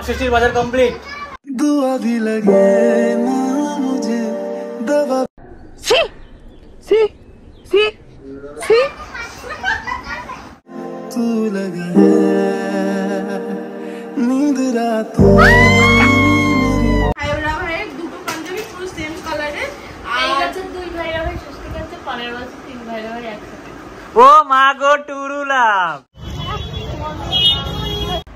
षष्ठीर बाजार कंप्लीट। दुआ भी लगे ना मुझे दवा सी सी सी सी तू लगा है नींद रातों ओ मागो टुरुला।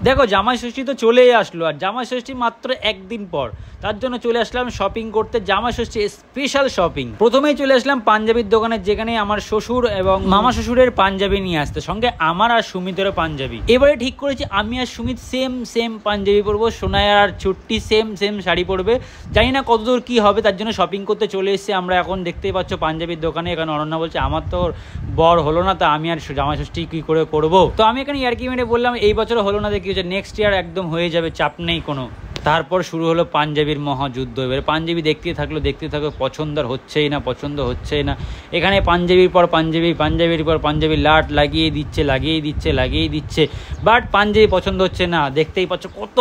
देखो জামাই ষষ্ঠী তো চলেই আসলো আর জামাই ষষ্ঠী মাত্র একদিন পর, তার জন্য চলে আসলাম শপিং করতে। জামাই ষষ্ঠী স্পেশাল শপিং। প্রথমেই চলে আসলাম পাঞ্জাবির দোকানে, যেখানে আমার শ্বশুর এবং মামা শ্বশুরের পাঞ্জাবি নিয়ে আসতে, সঙ্গে আমার আর সুমিতেরও পাঞ্জাবি। এবারে ঠিক করেছি আমি আর সুমিত সেম পাঞ্জাবি পরবো, সোনায়া আর ছুট্টি সেম শাড়ি পরবে। জানি না কতদূর কি হবে, তার জন্য শপিং করতে চলে এসেছি আমরা। এখন দেখতেই পাচ্ছ পাঞ্জাবির দোকানে। এখানে অনন্যা বলছে আমার তো বর হলো না, তা আমি আর জামাই ষষ্ঠী কি করে করবো। তো আমি এখানে ইয়ার্কি মেরে বললাম এই বছর হলো না, দেখি নেক্সট ইয়ার একদম হয়ে যাবে, চাপ নেই কোনো। তারপর শুরু হলো পাঞ্জাবির মহাযুদ্ধ। এবারে পাঞ্জাবি দেখতে থাকলো পছন্দ হচ্ছেই না। এখানে পাঞ্জাবির পর পাঞ্জাবির লাট লাগিয়ে দিচ্ছে, বাট পাঞ্জাবি পছন্দ হচ্ছে না। দেখতেই পাচ্ছ কত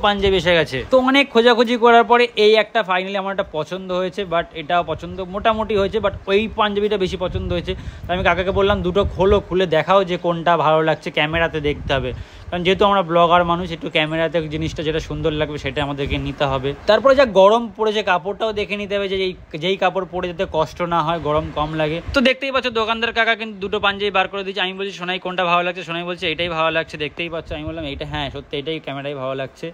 পাঞ্জাবি এসে গেছে। তো অনেক খোঁজাখুঁজি করার পরে এই একটা ফাইনালি আমার একটা পছন্দ হয়েছে, বাট এটাও পছন্দ মোটামুটি হয়েছে, বাট ওই পাঞ্জাবিটা বেশি পছন্দ হয়েছে। তো আমি কাকাকে বললাম দুটো খুলে দেখাও যে কোনটা ভালো লাগছে, ক্যামেরাতে দেখতে হবে, কারণ যেহেতু আমরা ব্লগার মানুষ, একটু ক্যামেরাতে জিনিসটা যেটা সুন্দর লাগবে সেটা আমাদেরকে নিতে হবে। তারপরে যা গরম পড়েছে কাপড়টাও দেখে নিতে হবে, যে যেই কাপড় পরে যাতে কষ্ট না হয়, গরম কম লাগে। তো দেখতেই পাচ্ছ দোকানদার কাকা কিন্তু দুটো পাঞ্জাবি বার করে দিয়েছে। আমি বলছি সোনাই কোনটা ভালো লাগছে, সোনাই বলছে এটাই ভালো লাগছে। দেখতেই পাচ্ছ আমি বললাম এইটা, হ্যাঁ সত্যি এটাই ক্যামেরায় ভালো লাগছে।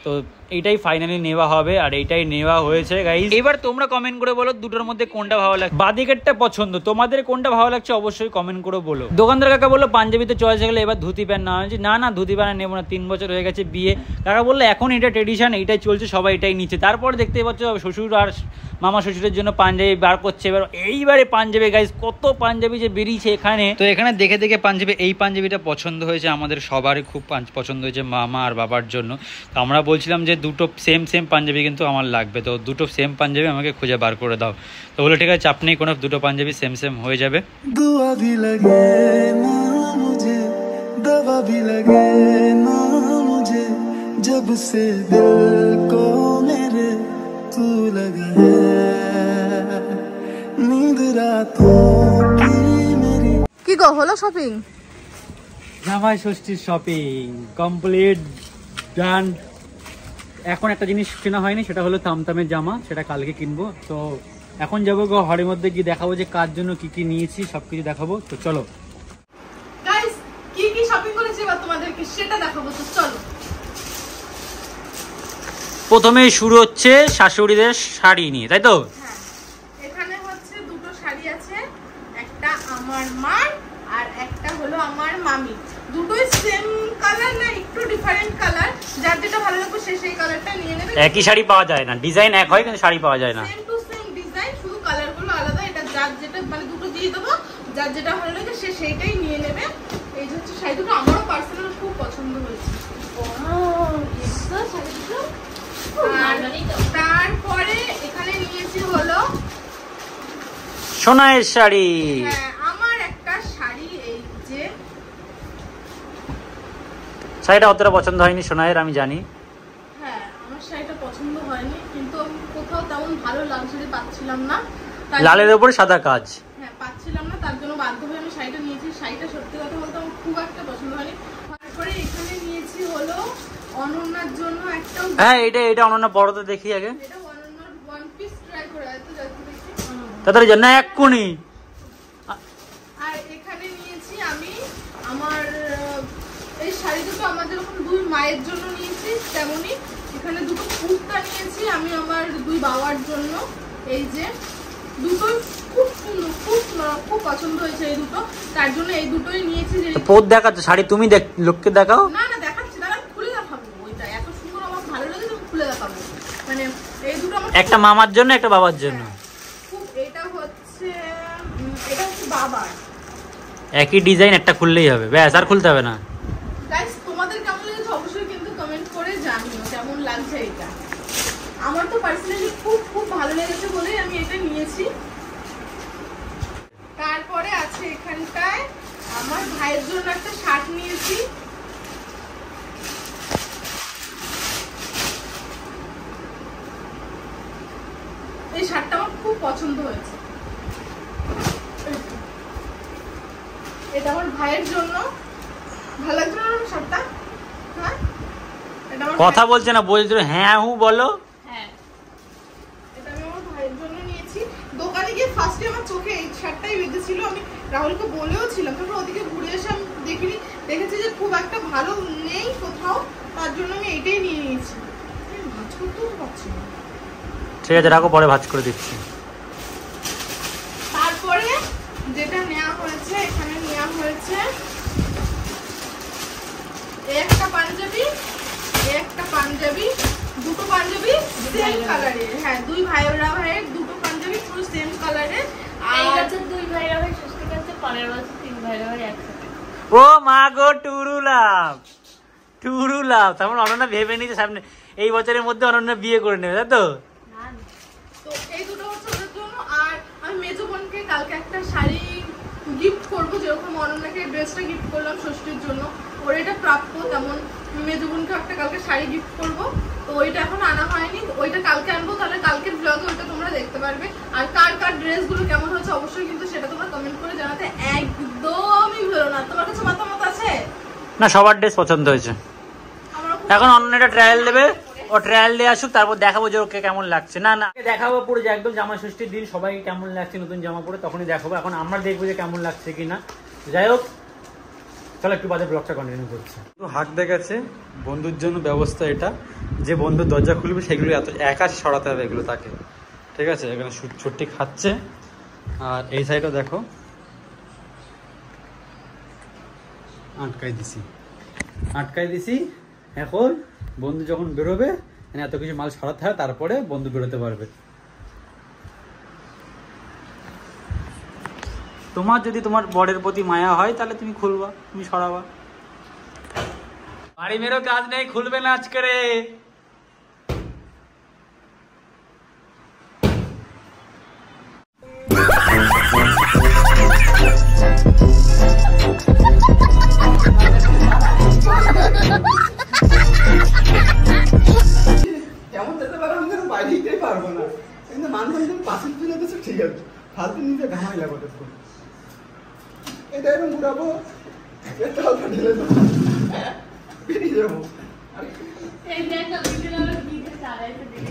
তো এইটাই ফাইনালি নেওয়া হবে আর এইটাই নেওয়া হয়েছে গাইস। এবার তোমরা কমেন্ট করে বলো দুটোর মধ্যে কোনটা ভালো লাগছে, বাদিকেরটা পছন্দ, তোমাদের কোনটা ভালো লাগছে অবশ্যই কমেন্ট করে বলো। দোকানদার কাকা বললো পাঞ্জাবিতে চয়েস হয়ে গেলে এবার ধুতি প্যান্ট না হয়েছে। না ধুতি প্যান্ট নেবো না, 3 বছর হয়ে গেছে বিয়ে। কাকা বললো এখন এটা ট্রেডিশন, এইটাই চলছে, সবাই এটাই নিচ্ছে। তারপর দেখতে পাচ্ছ শ্বশুর আর মামা শ্বশুরের জন্য পাঞ্জাবি বার করছে। এইবারে পাঞ্জাবি গাইস, কত পাঞ্জাবি যে বেরিয়েছে এখানে। তো এখানে দেখে পাঞ্জাবি, এই পাঞ্জাবিটা পছন্দ হয়েছে আমাদের সবারই, খুব পছন্দ হয়েছে মামা আর বাবার জন্য। তো আমরা বলছিলাম যে দুটো সেম পাঞ্জাবি কিন্তু আমার লাগবে, তো দুটো সেম পাঞ্জাবি আমাকে খুঁজে বার করে দাও। তো বলে ঠিক আছে চাপ নেই, কোনো দুটো পাঞ্জাবি সেম হয়ে যাবে। দুয়া ভি লাগে না মুঝে দवा भी लगे ना मुझे जब से दिल को मेरे तू लगा है नींद रातों की मेरी। কি গো হলো শপিং? জামাই ষষ্ঠীর শপিং কমপ্লিট ডান। এখন একটা জিনিস কেনা হয়নি, সেটা হলো তামতামের জামা, সেটা কালকে কিনবো। তো এখন যাবো ঘরের মধ্যে গিয়ে দেখাবো যে কার জন্য কি নিয়েছি, সবকিছু দেখাবো। তো চলো গাইস, কি শপিং করেছি এবার তোমাদেরকে সেটা দেখাবো, তো চলো। প্রথমে শুরু হচ্ছে শাশুড়িদের শাড়ি নিয়ে, তাই তো? হ্যাঁ, এখানে হচ্ছে দুটো শাড়ি আছে, একটা আমার মার আর একটা হলো আমার মামি। দুটোই সেম কালার না, একটু ডিফারেন্ট কালার, যার যেটা ভালো লাগবে সেই কালারটা নিয়ে নেবে। একই শাড়ি পাওয়া যায় না, ডিজাইন এক হয় কিন্তু শাড়ি পাওয়া যায় না। সেম টু সেম ডিজাইন, শুধু কালারগুলো আলাদা। এটা যার যেটা মানে দুটো দিয়ে দেবো, যার যেটা ভালো লাগে সে সেইটাই নিয়ে নেবে। এই যে হচ্ছে শাড়ি দুটো, আমারও পার্সোনাল খুব পছন্দ হয়েছে। তারপরে এখানে নিয়েছি হলো সোনাইয়ের শাড়ি। হ্যাঁ, আমার একটা শাড়ি, এই যে শাড়িটা অতটা পছন্দ হয়নি সোনাইয়ের, আমি জানি। হ্যাঁ, আমার শাড়িটা পছন্দ হয়নি, কিন্তু আমি কোথাও তেমন ভালো লাক্সারি পাচ্ছিলাম না, লালের উপরে সাদা কাজ। হ্যাঁ, পাচ্ছিলাম না, তার জন্য বাধ্য হয়ে আমি শাড়িটা নিয়েছি। শাড়িটা সত্যি কথা বলতে আমার খুব একটা পছন্দ হয়নি। তারপরে এখানে নিয়েছি হলো অনন্যার জন্য একটা, হ্যাঁ এটা অনন্যা পরতে দেখি আগে। এটা অনন্যার ওয়ান পিস ট্রাই করে আছে, যাতে দেখি তাদের জন্য এক্ষুনি। আর এখানে নিয়েছি আমি আমার এই শাড়ি দুটো আমার যেরকম দুই মায়ের জন্য নিয়েছি, তেমনি এখানে দুটো কুর্তা নিয়েছি আমি আমার দুই বাবার জন্য। এই যে দুটোই খুব সুন্দর, খুব পছন্দ হয়েছে এই দুটো, তার জন্য এই দুটোই নিয়েছি। যে পোত দেখাচ্ছ শাড়ি, তুমি লোককে দেখাও। না দেখাচ্ছি, দাঁড়া খুলে দেখাবো। ওইটা এত সুন্দর আমার ভালো লাগে, তুমি খুলে দেখাবো। মানে এই দুটো আমার একটা মামার জন্য একটা বাবার জন্য। খুব, এটা হচ্ছে বাবার। একই ডিজাইন, একটা খুললেই হবে, ব্যাস আর খুলতে হবে না। গাইস, তোমাদের কেমন লাগছে অবশ্যই কিন্তু কমেন্ট করে জানিও কেমন লাগছে এটা। আমার তো পার্সোনালি খুব ভালো লেগেছে বলেই আমি এটা নিয়েছি। তারপরে আছে এখানটায় আমার ভাইয়ের জন্য একটা শার্ট নিয়েছি। এই শার্টটা আমার খুব পছন্দ হয়েছে। এটা আমার ভাইয়ের জন্য। ভালো লাগছে না শার্টটা? হ্যাঁ, এটা আমার কথা বলছে না, বলছে হ্যাঁ হু বলো। হ্যাঁ, এটা আমি আমার ভাইয়ের জন্য নিয়েছি। দোকানে গিয়ে ফার্স্টে আমার চোখে এই শার্টটাই বেঁধেছিল। আমি রাহুলকে বলেও ছিলাম, তারপর ওদিকে ঘুরে এসে আমি দেখেছি যে খুব একটা ভালো নেই কোথাও, তার জন্য আমি এইটাই নিয়ে নিয়েছি। ভাঁজ করতেও পারছি না। ঠিক আছে, রাখো, পরে ভাঁজ করে দিচ্ছি। তারপরে যেটা নেওয়া হয়েছে, এখানে নেওয়া হয়েছে একটা পাঞ্জাবি, দুটো পাঞ্জাবি সেম কালারের। হ্যাঁ, দুই ভাইয়ের দুটো পাঞ্জাবি পুরো সেম কালারের। এই বছর দুই ভাইরা ভাই ষষ্ঠী কাছে, পরের বছর তিন ভাইরা ভাই একসাথে। ও মা গো, টুরু লাভ। তারপর অনন্যা ভেবে নিয়েছে সামনে এই বছরের মধ্যে অনন্যা বিয়ে করে নেবে, তাই তো? তো এই দুটো হচ্ছে ওদের জন্য। আর আমি মেজো বোনকে কালকে একটা শাড়ি গিফট করবো, যেরকম অনন্যাকে ড্রেসটা গিফট করলাম ষষ্ঠীর জন্য, ওর এটা প্রাপ্য, তেমন মেজো বোনকে একটা কালকে শাড়ি গিফট করবো। তো ওইটা এখন আনা হয়নি, ওইটা কালকে আনবো। তাহলে কালকের ব্লগে ওইটা তোমরা দেখতে পারবে। আর কার ড্রেসগুলো কেমন হচ্ছে অবশ্যই কিন্তু সেটা তোমরা কমেন্ট করে জানাতে একদমই ভুলো না। তোমার কাছে মতামত আছে? না, সবার ড্রেস পছন্দ হয়েছে। এখন অনন্যাটা ট্রায়াল দেবে, ও ট্রায়াল দিয়ে আসুক, তারপর দেখাবো যে ওকে কেমন লাগছে। না দেখাবো পুরো যে একদম জামা ষষ্ঠীর দিন সবাইকে কেমন লাগছে নতুন জামা পরে, তখনই দেখাবো। এখন আমরা দেখবো যে কেমন লাগছে কিনা। যাই হোক, চলো একটু বাদে ব্লগটা কন্টিনিউ করছি। হাঁক দেখাচ্ছে বন্ধুর জন্য ব্যবস্থা এটা, যে বন্ধুর দরজা খুলবে সেগুলো এত একা সরাতে হবে এগুলো তাকে। ঠিক আছে, এখানে ছুটি খাচ্ছে। আর এই সাইডও দেখো, আটকাই দিছি। এখন বন্ধু যখন বেরোবে, এত কিছু মাল সরাতে হয়, তারপরে বন্ধু বেরোতে পারবে। তোমার যদি তোমার বরের প্রতি মায়া হয় তাহলে তুমি খুলবা, তুমি সরাবা। বাড়ি মেরো, কাজ নেই, খুলবে না আজকে রে। কেমন যেতে পারো আমি তো বাইরে দিতেই পারবো না, কিন্তু মানুষ তুমি পাশে তুলে দিচ্ছ, ঠিক আছে, ফালতু নিজে ঘামাই লাগো। এটা এরকম ঘুরাবো, এটা অল্প ঢেলে দেবো, বেরিয়ে যাবো। এই দেখ না, ভিডিও আমার দিকে চালাইতে দিকে।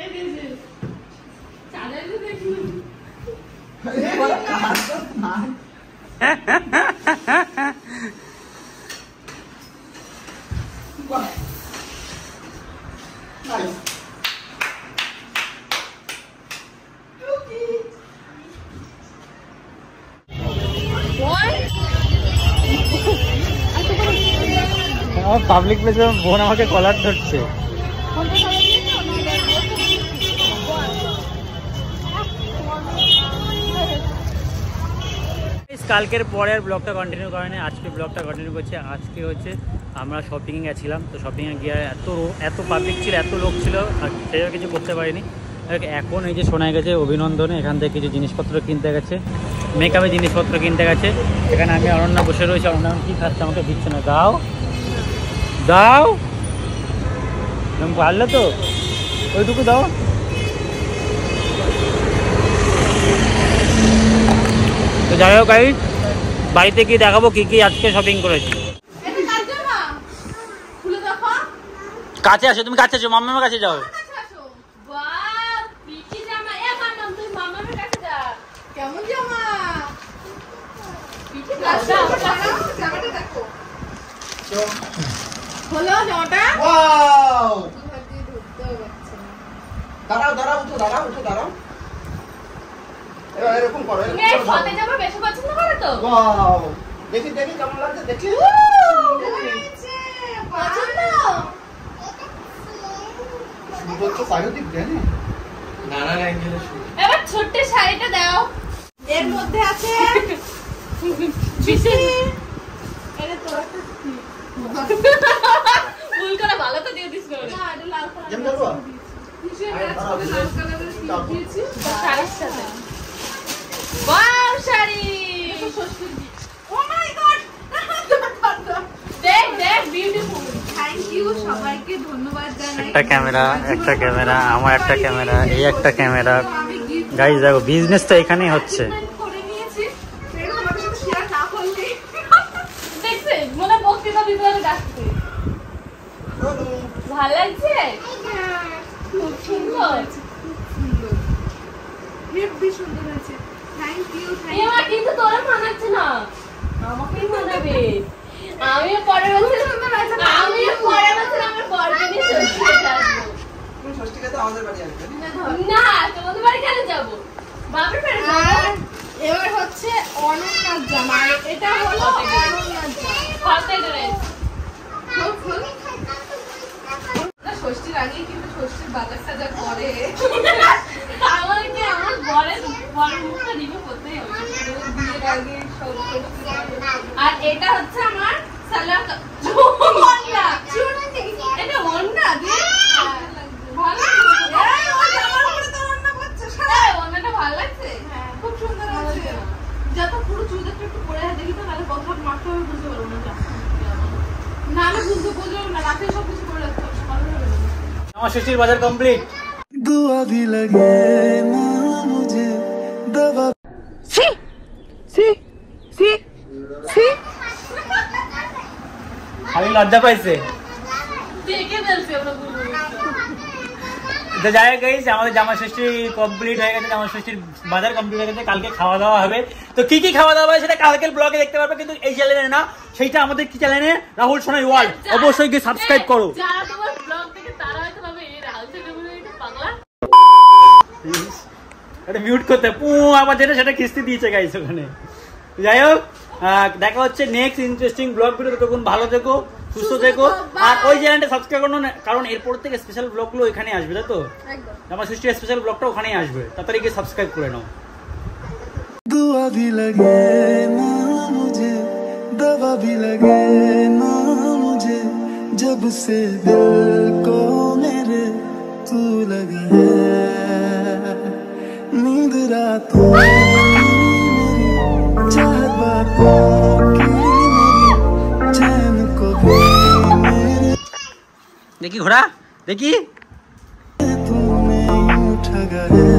এই যে চালাইতে দেখি। পাবলিক প্লেসে বোন আমাকে কলার ধরছে। কালকের পরের ব্লগটা কন্টিনিউ করেনি, আজকে ব্লগটা কন্টিনিউ করছে। আজকে হচ্ছে আমরা শপিংয়ে গেছিলাম, তো শপিংয়ে গিয়ে এত পাবলিক ছিল, এত লোক ছিল, আর সেভাবে কিছু করতে পারিনি। এখন এই যে শোনা গেছে অভিনন্দনে এখান থেকে কিছু জিনিসপত্র কিনতে গেছে, মেকআপের জিনিসপত্র কিনতে গেছে। এখানে আমি অনন্যা বসে রয়েছি, অনন্যা কী খাচ্ছে আমাকে দিচ্ছে না। দাও পারলে তো ওইটুকু দাও। তো যাই হোক, বাড়িতে গিয়ে দেখাবো কি কি আজকে শপিং করেছি। কাছে আসো, তুমি কাছে আসো, মাম্মার কাছে যাও। কেমন জামা? হলো জামাটা? দাঁড়াও, উঠো। এরকম করো, বেশি পছন্দ করে তো। দেখি কেমন লাগছে, দেখি পছন্দ। এবার ছোট্ট শাড়িটা দাও। এর মধ্যে আছে ফুল করে ভালো তো দিয়ে দিস করে। শাড়ির সাথে ওয়াও, শাড়ি। ও মাই গড, দেখ বিউটিফুল। থ্যাংক ইউ সবাইকে ধন্যবাদ জানাই। একটা ক্যামেরা, আমার একটা ক্যামেরা, এই একটা ক্যামেরা। গাইস দেখো বিজনেস তো এখানেই হচ্ছে। করে নিয়েছি এরকম আমাদের সাথে শেয়ার না করলে দেখছে মনে বক্তৃতা দিতে হবে ডাকতে। ভালো লাগছে? খুব সুন্দর। হেব্বি সুন্দর হয়েছে। থ্যাংক ইউ এবার কিন্তু তোরা মানাচ্ছে না, আমাকেই মানাবে। আমিও পরের বছর আমার বড়কে নিয়ে ষষ্ঠী খেতে আসবো। তুমি ষষ্ঠী খেতে আমাদের বাড়ি আসবে। না, তোমাদের বাড়ি কেন যাবো? বাপের বাড়ি যাবো। এবার হচ্ছে অনন্যার জামা, আর এটা হলো অনন্যার জামা। হাতে ধরে। ষষ্ঠীর আগে কিন্তু ষষ্ঠীর বাজার সাজার করে আমাকে আমার বরের মুখটা রিভিউ করতেই হবে। বিয়ের আগে সব আর এটা হচ্ছে আমার সালোয়ার ওন্না এটা ওন্না দিয়ে ভালো জামার উপরে তো ওন্না করছে হ্যাঁ, ওন্নাটা ভালো লাগছে। খুব সুন্দর আছে। যত পুরো চুলটা একটু পরে দেখি তো, নাহলে কথা মারতে হবে, বুঝতে পারবো না। নাহলে বুঝতে পারবো না, রাতে সব কিছু করে রাখতে হবে, সকালে হবে না। আমার ষষ্ঠীর বাজার কমপ্লিট। दुआ भी लगे ना मुझे दवा খালি লজ্জা পাইছে। দেখে ফেলছে ওরা পুরো। তো যাই হোক গাইস, আমাদের জামা ষষ্ঠী কমপ্লিট হয়ে গেছে, জামা ষষ্ঠীর বাজার কমপ্লিট হয়ে গেছে। কালকে খাওয়া দাওয়া হবে। তো কি কি খাওয়া দাওয়া হবে সেটা কালকের ব্লগে দেখতে পারবে, কিন্তু এই চ্যানেলে না। সেইটা আমাদের কি চ্যানেলে, রাহুল সোনাই ওয়ার্ল্ড। অবশ্যই গিয়ে সাবস্ক্রাইব করো। যারা তোমার ব্লগ থেকে তারা হয়তো ভাবে এই রাহুল সেটা পাগলা। এটা মিউট করতে আবার যেটা সেটা কিস্তি দিয়েছে গাইস ওখানে। যাই হোক, দেখা হচ্ছে নেক্সট ইন্টারেস্টিং ব্লগ ভিডিও। তখন ভালো থেকো, সুস্থ থেকো, আর ওই চ্যানেলটা সাবস্ক্রাইব করো না, কারণ এরপর থেকে স্পেশাল ব্লগগুলো এখানে আসবে, তাই তো? আমার সৃষ্টি স্পেশাল ব্লগটা ওখানেই আসবে, তাড়াতাড়ি গিয়ে সাবস্ক্রাইব করে নাও। दुआ भी लगे ना मुझे दवा भी लगे ना मुझे जब से दिल को मेरे तू लगा है नींद रातों की मेरी चाहत बातों की मेरी चैन को भी मेरे দেখি ঘোড়া, দেখি तूने यूं ठगा है